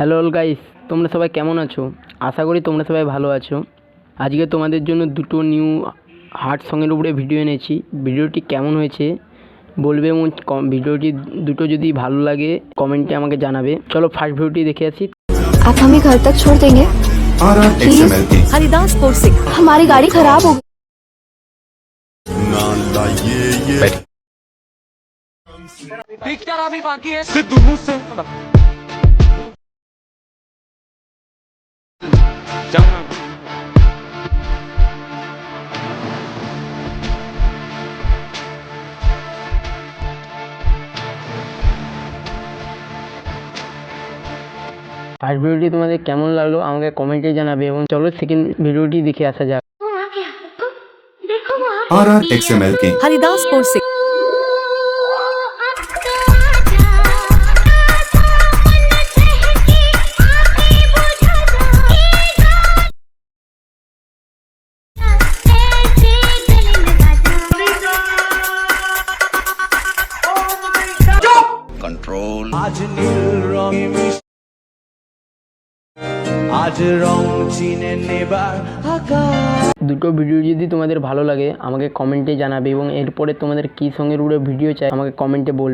Hello all guys, তোমরা সবাই কেমন আছো? আশা করি তোমরা সবাই ভালো আছো। আজকে তোমাদের জন্য দুটো নিউ হার্ট সঙ্গের উপরে ভিডিও এনেছি। ভিডিওটি কেমন হয়েছে বলবে এবং ভিডিওটি দুটো যদি ভালো লাগে কমেন্টে আমাকে জানাবে। চলো ফার্স্ট ভিডিওটি দেখে আসি। आप हमें घर तक छोड़ देंगे प्लीज। हरिदासपुर से हमारी गाड़ी खराब हो गई। पिक्चर अभी बाकी है। ফার্স্ট ভিডিওটি তোমাদের কেমন লাগলো আমাকে কমেন্টে জানাবে এবং চলো সেকেন্ড ভিডিওটি দেখে আসা যাক। XML King। हरिदासपुर से कंट्रोल। आज নীল রঙে আজ রং চিনে নেবার আকাশ। দুটো ভিডিও যদি তোমাদের ভালো লাগে আমাকে কমেন্টে জানাবে এবং এরপরে তোমাদের কী সঙ্গের উপরে ভিডিও চাই আমাকে কমেন্টে বলবে।